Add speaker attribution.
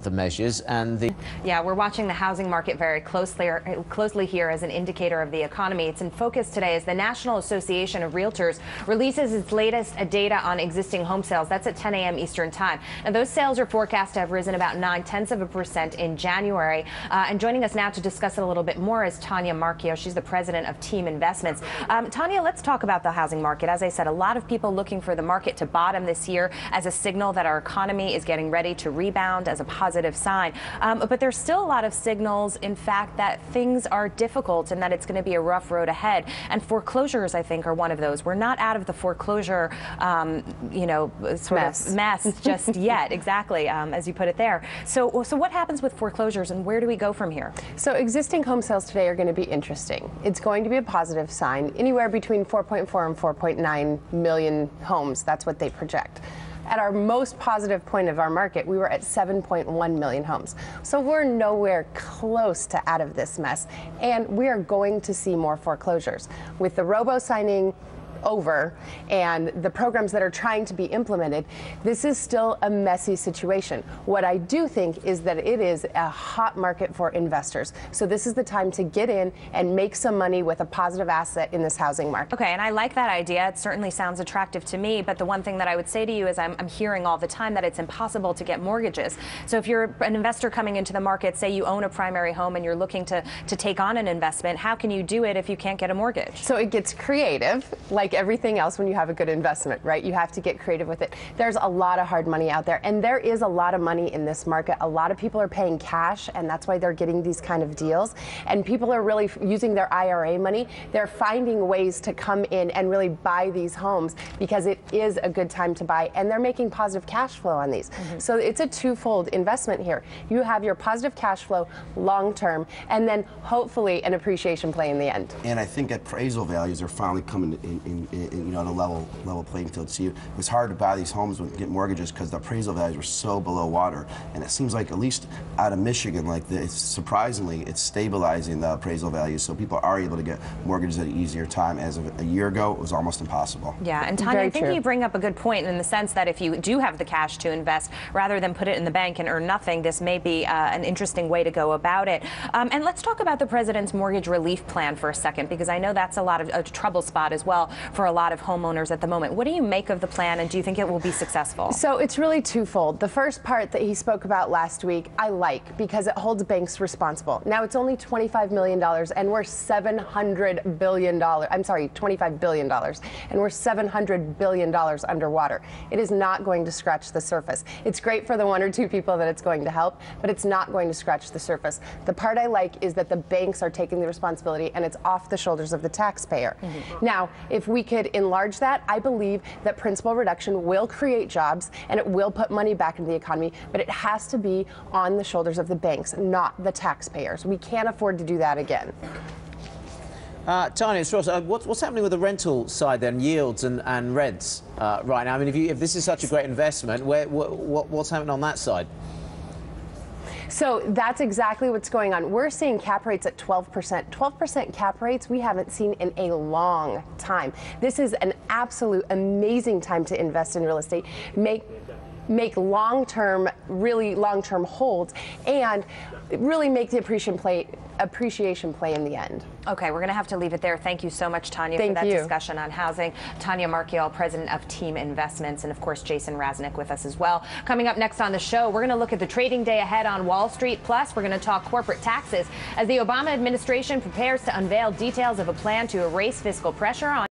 Speaker 1: the measures and the...
Speaker 2: Yeah, we're watching the housing market very closely here as an indicator of the economy. It's in focus today as the National Association of Realtors releases its latest data on existing home sales. That's at 10 a.m. Eastern Time. Now, those sales are forecast to have risen about 0.9% in January. And joining us now to discuss it a little bit more is Tanya Marchiol. She's the president of Team Investments. Tanya, let's talk about the housing market. As I said, a lot of people looking for the market to bottom this year as a signal that our economy is getting ready to rebound, as a positive sign. But there's still a lot of signals, in fact, that things are difficult and that it's going to be a rough road ahead. And foreclosures, I think, are one of those. We're not out of the foreclosure, sort of mess just yet. Exactly, as you put it there. So what happens with foreclosures and where do we go from here?
Speaker 3: So existing home sales today are going to be interesting. It's going to be a positive sign, anywhere between 4.4 and 4.9 million homes. That's what they project. At our most positive point of our market, we were at 7.1 million homes. So we're nowhere close to out of this mess. And we are going to see more foreclosures. With the robo-signing over and the programs that are trying to be implemented, this is still a messy situation. What I do think is that it is a hot market for investors. So this is the time to get in and make some money with a positive asset in this housing market.
Speaker 2: Okay, and I like that idea. It certainly sounds attractive to me, but the one thing that I would say to you is I'm hearing all the time that it's impossible to get mortgages. So if you're an investor coming into the market, say you own a primary home and you're looking to take on an investment, how can you do it if you can't get a mortgage?
Speaker 3: So it gets creative, like everything else when you have a good investment, right? You have to get creative with it. There's a lot of hard money out there, and there is a lot of money in this market. A lot of people are paying cash, and that's why they're getting these kind of deals. And people are really using their IRA money. They're finding ways to come in and really buy these homes because it is a good time to buy, and they're making positive cash flow on these. So it's a twofold investment here. You have your positive cash flow long term, and then hopefully an appreciation play in the end.
Speaker 4: And I think appraisal values are finally coming in on a level playing field. See, it was hard to buy these homes and get mortgages because the appraisal values were so below water. And it seems like, at least out of Michigan, surprisingly, it's stabilizing the appraisal values, so people are able to get mortgages at an easier time. As of a year ago, it was almost impossible.
Speaker 2: Yeah, and Tanya, I think you bring up a good point in the sense that if you do have the cash to invest, rather than put it in the bank and earn nothing, this may be an interesting way to go about it. And let's talk about the president's mortgage relief plan for a second, because I know that's a trouble spot as well for a lot of homeowners at the moment. What do you make of the plan, and do you think it will be successful?
Speaker 3: So it's really twofold. The first part that he spoke about last week, I like, because it holds banks responsible. Now it's only $25 million, and we're $700 billion. I'm sorry, $25 billion, and we're $700 billion underwater. It is not going to scratch the surface. It's great for the one or two people that it's going to help, but it's not going to scratch the surface. The part I like is that the banks are taking the responsibility, and it's off the shoulders of the taxpayer. Now, if we could enlarge that, I believe that principal reduction will create jobs and it will put money back into the economy, but it has to be on the shoulders of the banks, not the taxpayers. We can't afford to do that again.
Speaker 1: Tanya, what's happening with the rental side then, yields and rents right now? I mean, if this is such a great investment, what's happening on that side?
Speaker 3: So that's exactly what's going on. We're seeing cap rates at 12%. 12% cap rates we haven't seen in a long time. This is an absolute amazing time to invest in real estate. Make long-term, really long-term holds, and really make the appreciation play in the end.
Speaker 2: Okay, we're going to have to leave it there. Thank you so much, Tanya, for that discussion on housing. Tanya Marchiol, president of Team Investments, and of course Jason Raznick with us as well. Coming up next on the show, we're going to look at the trading day ahead on Wall Street. Plus, we're going to talk corporate taxes as the Obama administration prepares to unveil details of a plan to erase fiscal pressure on